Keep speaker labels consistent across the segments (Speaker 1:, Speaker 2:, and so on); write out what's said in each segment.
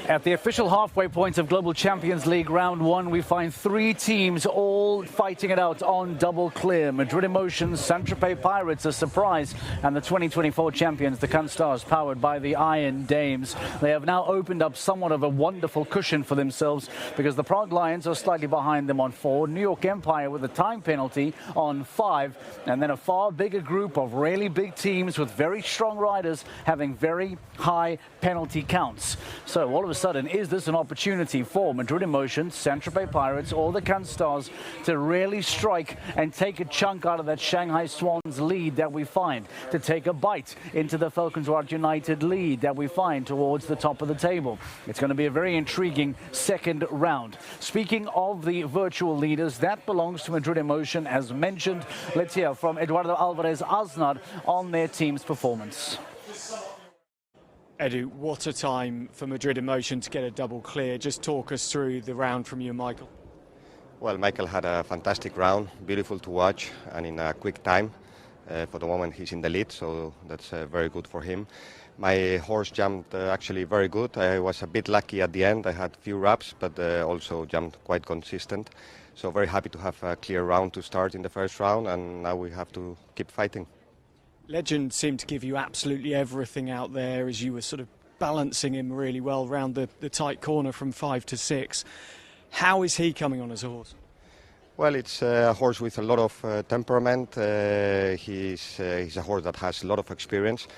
Speaker 1: At the official halfway point of Global Champions League Round 1, we find three teams all fighting it out on double clear. Madrid Emotions, Saint-Tropez Pirates, a surprise, and the 2024 champions, the Cannes Stars, powered by the Iron Dames. They have now opened up somewhat of a wonderful cushion for themselves because the Prague Lions are slightly behind them on 4, New York Empire with a time penalty on 5, and then a far bigger group of really big teams with very strong riders having very high penalty counts. So all of a sudden, is this an opportunity for Madrid Emotions, Saint-Tropez Pirates or the Cannes Stars to really strike and take a chunk out of that Shanghai Swans lead that we find, to take a bite into the Falkensward United lead that we find towards the top of the table? It's going to be a very intriguing second round. Speaking of the virtual leaders, that belongs to Madrid Emotion, as mentioned. Let's hear from Eduardo Alvarez Aznar on their team's performance.
Speaker 2: Edu, what a time for Madrid Emotion to get a double clear. Just talk us through the round from you and Michael.
Speaker 3: Well, Michael had a fantastic round, beautiful to watch and in a quick time. For the moment he's in the lead, so that's very good for him. My horse jumped actually very good. I was a bit lucky at the end. I had few wraps, but also jumped quite consistent. So very happy to have a clear round to start in the first round, and now we have to keep fighting.
Speaker 2: Legend seemed to give you absolutely everything out there as you were sort of balancing him really well around the tight corner from 5 to 6. How is he coming on as a horse?
Speaker 3: Well, it's a horse with a lot of temperament. He's a horse that has a lot of experience.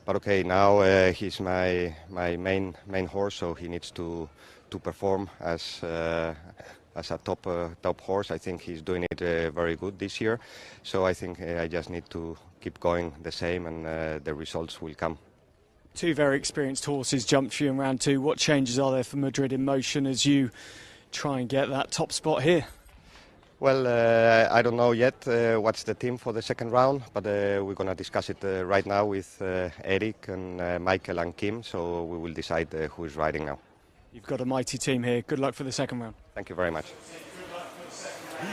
Speaker 3: But okay, now he's my main horse, so he needs to perform as a top horse. I think he's doing it very good this year. So I think I just need to keep going the same, and the results will come.
Speaker 2: Two very experienced horses jumped for you in round 2. What changes are there for Madrid Emotion as you try and get that top spot here?
Speaker 3: Well, I don't know yet what's the team for the second round, but we're going to discuss it right now with Eric and Michael and Kim, so we will decide who is riding now.
Speaker 2: You've got a mighty team here. Good luck for the second round.
Speaker 3: Thank you very much.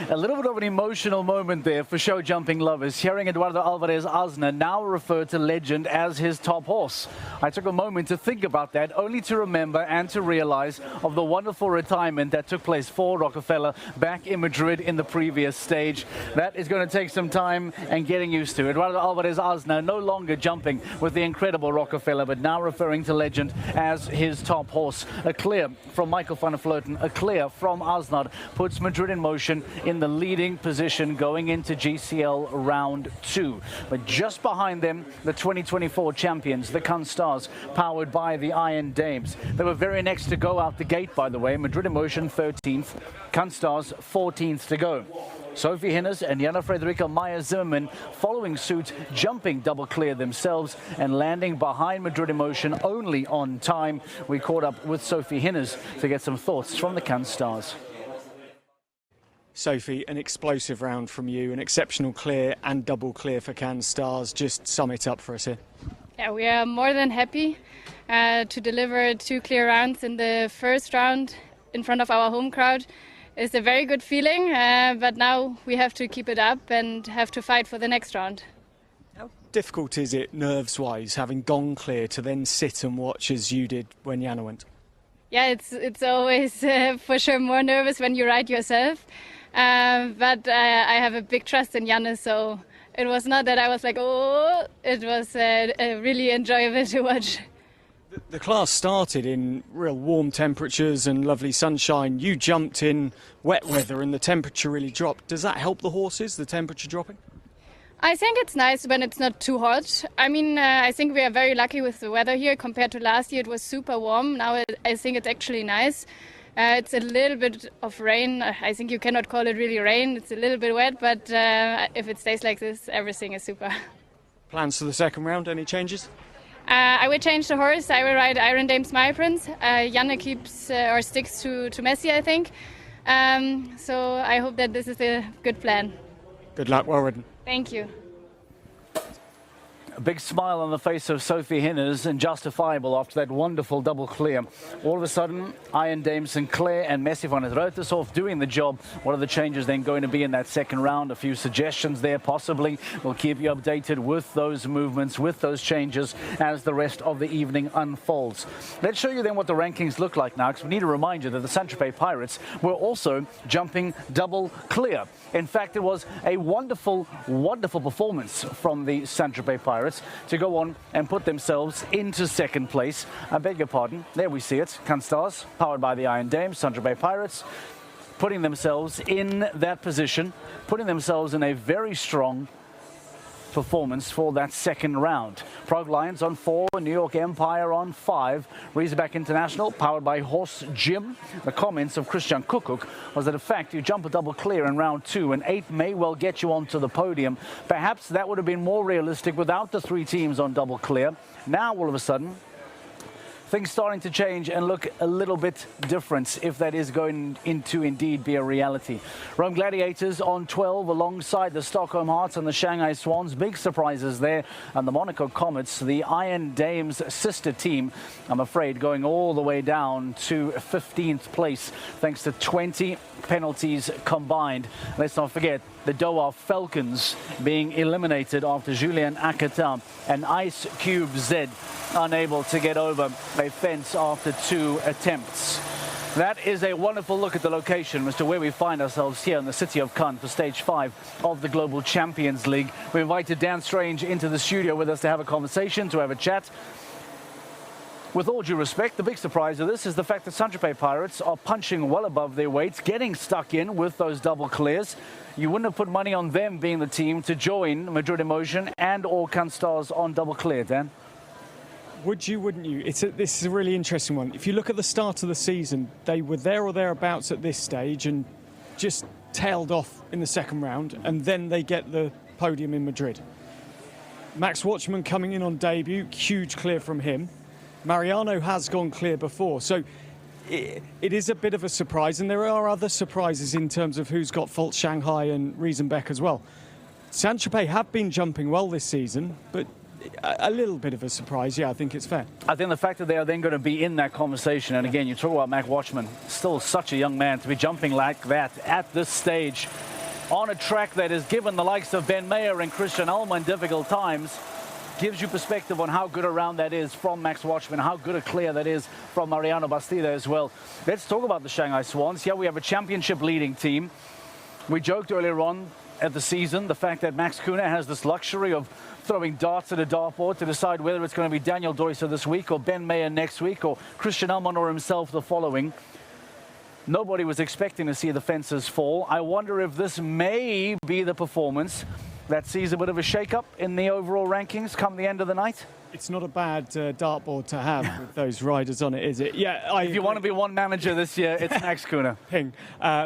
Speaker 1: A little bit of an emotional moment there for show jumping lovers, hearing Eduardo Alvarez Aznar now refer to Legend as his top horse. I took a moment to think about that, only to remember and to realize of the wonderful retirement that took place for Rockefeller back in Madrid in the previous stage. That is going to take some time and getting used to. Eduardo Alvarez Aznar no longer jumping with the incredible Rockefeller, but now referring to Legend as his top horse. A clear from Michael van der Vleuten, a clear from Aznar puts Madrid in motion in the leading position going into GCL round 2. But just behind them, the 2024 champions, the Cannes Stars, powered by the Iron Dames. They were very next to go out the gate, by the way. Madrid Emotion 13th, Cannes Stars 14th to go. Sophie Hinnes and Jana Frederica Meyer-Zimmermann following suit, jumping double clear themselves and landing behind Madrid Emotion only on time. We caught up with Sophie Hinnes to get some thoughts from the Cannes Stars.
Speaker 2: Sophie, an explosive round from you, an exceptional clear and double clear for Cannes Stars. Just sum it up for us here.
Speaker 4: Yeah, we are more than happy to deliver 2 clear rounds in the first round in front of our home crowd. It's a very good feeling, but now we have to keep it up and have to fight for the next round.
Speaker 2: How difficult is it, nerves-wise, having gone clear to then sit and watch as you did when Jana went?
Speaker 4: Yeah, it's always for sure more nervous when you ride yourself. But I have a big trust in Jana, so it was not that I was like, oh, it was really enjoyable to watch.
Speaker 2: The class started in real warm temperatures and lovely sunshine. You jumped in wet weather and the temperature really dropped. Does that help the horses, the temperature dropping?
Speaker 4: I think it's nice when it's not too hot. I mean, I think we are very lucky with the weather here. Compared to last year, it was super warm. Now I think it's actually nice. It's a little bit of rain. I think you cannot call it really rain. It's a little bit wet, but if it stays like this, everything is super.
Speaker 2: Plans for the second round, any changes?
Speaker 4: I will change the horse. I will ride Iron Dames My Prince. Jana keeps or sticks to Messi, I think. So I hope that this is a good plan.
Speaker 2: Good luck, well ridden.
Speaker 4: Thank you.
Speaker 1: A big smile on the face of Sophie Hinners, and justifiable after that wonderful double clear. All of a sudden, Iron Dame Sinclair and Messi van het Rootershof doing the job. What are the changes then going to be in that second round? A few suggestions there, possibly. We'll keep you updated with those movements, with those changes as the rest of the evening unfolds. Let's show you then what the rankings look like now, because we need to remind you that the Saint-Tropez Pirates were also jumping double clear. In fact, it was a wonderful, wonderful performance from the Saint-Tropez Pirates to go on and put themselves into second place. I beg your pardon. There we see it. Canstars, powered by the Iron Dames, Saint-Tropez Pirates, putting themselves in that position, putting themselves in a very strong performance for that second round. Prague Lions on 4, New York Empire on 5, Razorback International powered by Horse Jim. The comments of Christian Kukuk was that in fact you jump a double clear in round 2 and 8 may well get you onto the podium. Perhaps that would have been more realistic without the 3 teams on double clear. Now all of a sudden things starting to change and look a little bit different, if that is going to indeed be a reality. Rome Gladiators on 12 alongside the Stockholm Hearts and the Shanghai Swans. Big surprises there. And the Monaco Comets, the Iron Dames sister team, I'm afraid, going all the way down to 15th place thanks to 20 penalties combined. Let's not forget the Doha Falcons being eliminated after Julien Akata and Ice Cube Z unable to get over a fence after 2 attempts. That is a wonderful look at the location as to where we find ourselves here in the city of Cannes for stage 5 of the Global Champions League. We invited Dan Strange into the studio with us to have a conversation, to have a chat. With all due respect, the big surprise of this is the fact that Saint-Tropez Pirates are punching well above their weights, getting stuck in with those double clears. You wouldn't have put money on them being the team to join Madrid Emotion and or Canstars on double clear, Dan?
Speaker 2: Would you, wouldn't you? This is a really interesting one. If you look at the start of the season, they were there or thereabouts at this stage and just tailed off in the second round, and then they get the podium in Madrid. Max Watchman coming in on debut, huge clear from him. Mariano has gone clear before, so it is a bit of a surprise, and there are other surprises in terms of who's got Fault Shanghai and Riesenbeck as well. Saint-Tropez have been jumping well this season, but a little bit of a surprise, yeah, I think it's fair.
Speaker 1: I think the fact that they are then going to be in that conversation, and again, you talk about Mac Watchman, still such a young man to be jumping like that at this stage on a track that has given the likes of Ben Mayer and Christian Ulmann difficult times, gives you perspective on how good a round that is from Max Watchman, how good a clear that is from Mariano Bastida as well. Let's talk about the Shanghai Swans. Here we have a championship leading team. We joked earlier on at the season the fact that Max Kuna has this luxury of throwing darts at a dartboard to decide whether it's going to be Daniel Deusser this week or Ben Mayer next week or Christian Ulmann or himself the following. Nobody was expecting to see the fences fall. I wonder if this may be the performance that sees a bit of a shake-up in the overall rankings come the end of the night.
Speaker 2: It's not a bad dartboard to have with those riders on it, is it? Yeah.
Speaker 1: If you want to be one manager this year, it's Max Kuna.
Speaker 2: Ping,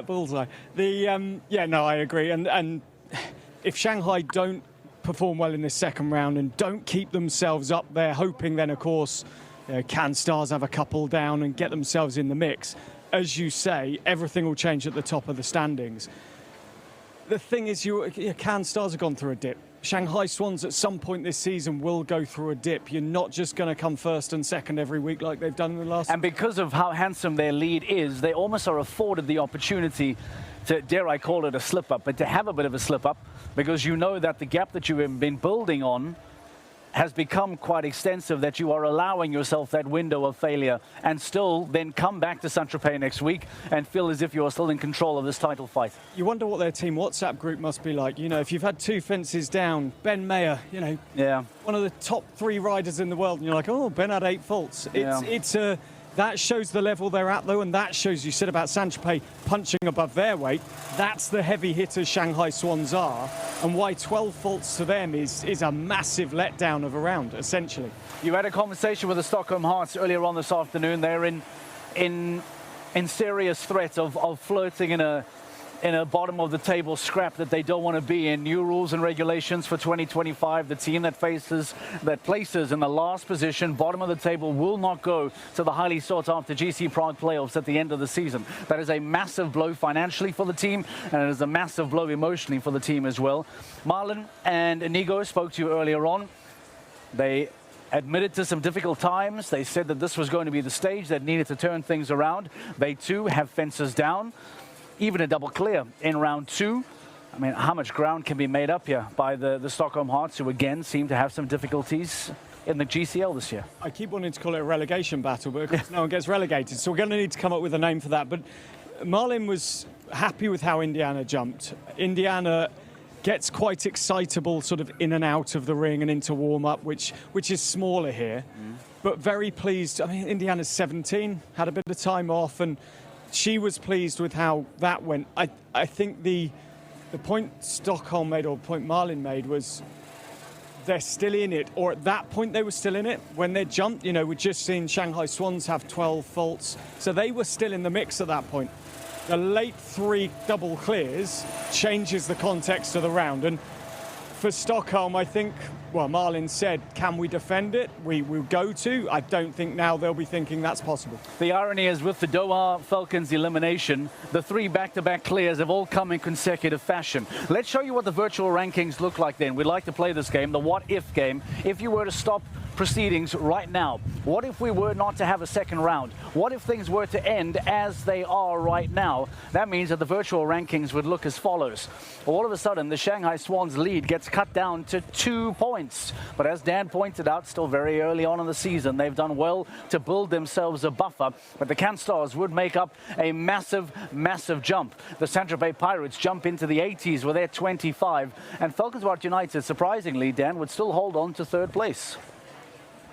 Speaker 2: bullseye. Yeah, no, I agree. And if Shanghai don't perform well in this second round and don't keep themselves up there, hoping then, of course, Canstars have a couple down and get themselves in the mix, as you say, everything will change at the top of the standings. The thing is, Canstars have gone through a dip. Shanghai Swans at some point this season will go through a dip. You're not just going to come first and second every week like they've done in the last.
Speaker 1: And because of how handsome their lead is, they almost are afforded the opportunity to, dare I call it a slip-up, but to have a bit of a slip-up, because you know that the gap that you have been building on has become quite extensive, that you are allowing yourself that window of failure and still then come back to Saint-Tropez next week and feel as if you are still in control of this title fight.
Speaker 2: You wonder what their team WhatsApp group must be like. You know, if you've had 2 fences down, Ben Mayer, you know,
Speaker 1: yeah,
Speaker 2: one of the top 3 riders in the world, and you're like, oh, Ben had 8 faults. That shows the level they're at, though, and that shows, you said about Saint-Tropez punching above their weight. That's the heavy hitters Shanghai Swans are, and why 12 faults to them is a massive letdown of a round, essentially.
Speaker 1: You had a conversation with the Stockholm Hearts earlier on this afternoon. They're in serious threat of flirting in a bottom of the table scrap that they don't want to be in. New rules and regulations for 2025. The team that places in the last position, bottom of the table, will not go to the highly sought after GC Prague playoffs at the end of the season. That is a massive blow financially for the team, and it is a massive blow emotionally for the team as well. Marlon and Inigo spoke to you earlier on. They admitted to some difficult times. They said that this was going to be the stage that needed to turn things around. They too have fences down, even a double clear in round 2. I mean, how much ground can be made up here by the Stockholm Hearts, who again seem to have some difficulties in the GCL this year?
Speaker 2: I keep wanting to call it a relegation battle, but of course no one gets relegated, so we're going to need to come up with a name for that. But Marlin was happy with how Indiana jumped. Indiana gets quite excitable sort of in and out of the ring and into warm-up, which is smaller here, but very pleased. I mean, Indiana's 17, had a bit of time off, and she was pleased with how that went. I think the point Stockholm made, or point Marlin made, was they're still in it, or at that point they were still in it. When they jumped, you know, we'd just seen Shanghai Swans have 12 faults, so they were still in the mix at that point. The late 3 double clears changes the context of the round, and for Stockholm, I think, well, Marlin said, can we defend it? We will go to. I don't think now they'll be thinking that's possible.
Speaker 1: The irony is, with the Doha Falcons elimination, the 3 back-to-back clears have all come in consecutive fashion. Let's show you what the virtual rankings look like then. We'd like to play this game, the what-if game. If you were to stop proceedings right now, what if we were not to have a second round? What if things were to end as they are right now? That means that the virtual rankings would look as follows. All of a sudden, the Shanghai Swans lead gets cut down to 2 points. But as Dan pointed out, still very early on in the season, they've done well to build themselves a buffer. But the Can Stars would make up a massive, massive jump. The Saint-Tropez Pirates jump into the 80s with their 25. And Falcons Bar United, surprisingly, Dan, would still hold on to 3rd place.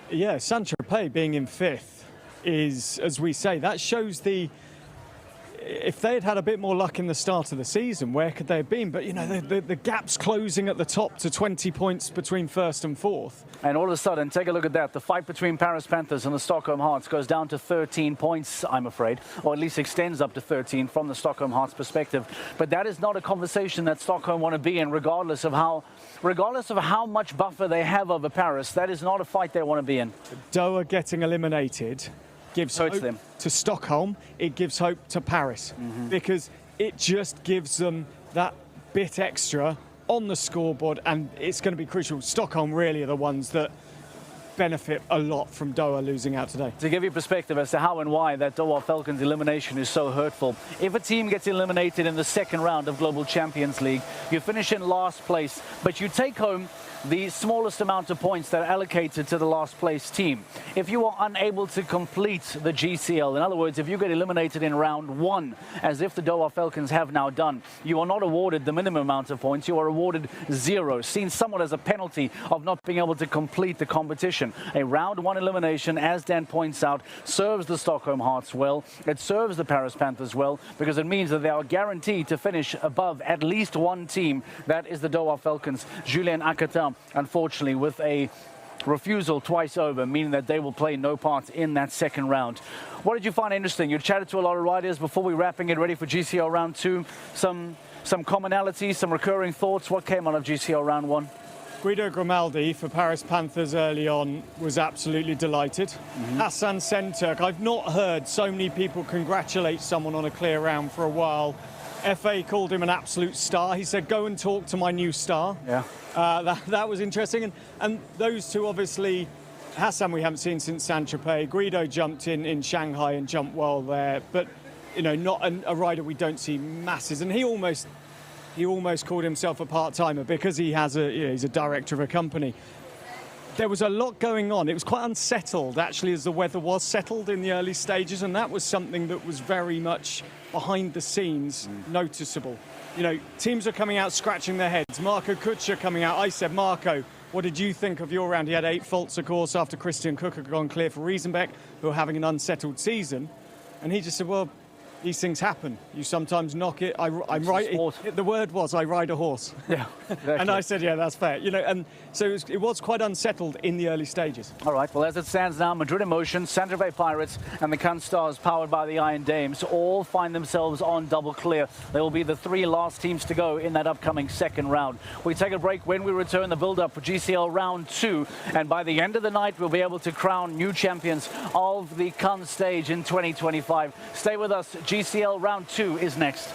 Speaker 2: Yeah, Saint-Tropez being in 5th is, as we say, that shows if they had had a bit more luck in the start of the season, where could they have been? But, you know, the gap's closing at the top to 20 points between 1st and 4th.
Speaker 1: And all of a sudden, take a look at that. The fight between Paris Panthers and the Stockholm Hearts goes down to 13 points, I'm afraid, or at least extends up to 13 from the Stockholm Hearts perspective. But that is not a conversation that Stockholm want to be in, regardless of how much buffer they have over Paris. That is not a fight they want to be in.
Speaker 2: Doha getting eliminated gives hope
Speaker 1: them
Speaker 2: to Stockholm. It gives hope to Paris, because it just gives them that bit extra on the scoreboard, and it's going to be crucial. Stockholm really are the ones that benefit a lot from Doha losing out today.
Speaker 1: To give you perspective as to how and why that Doha Falcons elimination is so hurtful, if a team gets eliminated in the 2nd round of Global Champions League, you finish in last place, but you take home the smallest amount of points that are allocated to the last place team. If you are unable to complete the GCL, in other words, if you get eliminated in round 1, as if the Doha Falcons have now done, you are not awarded the minimum amount of points, you are awarded 0, seen somewhat as a penalty of not being able to complete the competition. A round 1 elimination, as Dan points out, serves the Stockholm Hearts well, it serves the Paris Panthers well, because it means that they are guaranteed to finish above at least one team, that is the Doha Falcons. Julien Akatin, unfortunately, with a refusal twice over, meaning that they will play no part in that 2nd round. What did you find interesting? You chatted to a lot of riders before we wrapping it ready for GCL round 2. Some commonalities, some recurring thoughts. What came out of GCL round 1?
Speaker 2: Guido Grimaldi for Paris Panthers early on was absolutely delighted. Hassan Senturk, I've not heard so many people congratulate someone on a clear round for a while. FA called him an absolute star. He said, go and talk to my new star. Yeah. That was interesting. And those two, obviously, Hassan we haven't seen since Saint-Tropez. Guido jumped in Shanghai and jumped well there. But, you know, not a rider we don't see masses. And he almost called himself a part-timer because he has he's a director of a company. There was a lot going on. It was quite unsettled, actually, as the weather was settled in the early stages, and that was something that was very much behind the scenes noticeable. You know, teams are coming out scratching their heads. Marco Kutscher coming out. I said, Marco, what did you think of your round? He had 8 faults, of course, after Christian Cook had gone clear for Riesenbeck, who are having an unsettled season. And he just said, well, these things happen. You sometimes knock it. I'm right. The word was, I ride a horse. Yeah, exactly. And I said, yeah, that's fair. You know, and so it was quite unsettled in the early stages. All
Speaker 1: right. Well, as it stands now, Madrid in motion, Saint-Tropez Pirates and the Can Stars, powered by the Iron Dames, all find themselves on double clear. They will be the 3 last teams to go in that upcoming 2nd round. We take a break. When we return, the build-up for GCL round 2, and by the end of the night, we'll be able to crown new champions of the Can stage in 2025. Stay with us. GCL round 2 is next.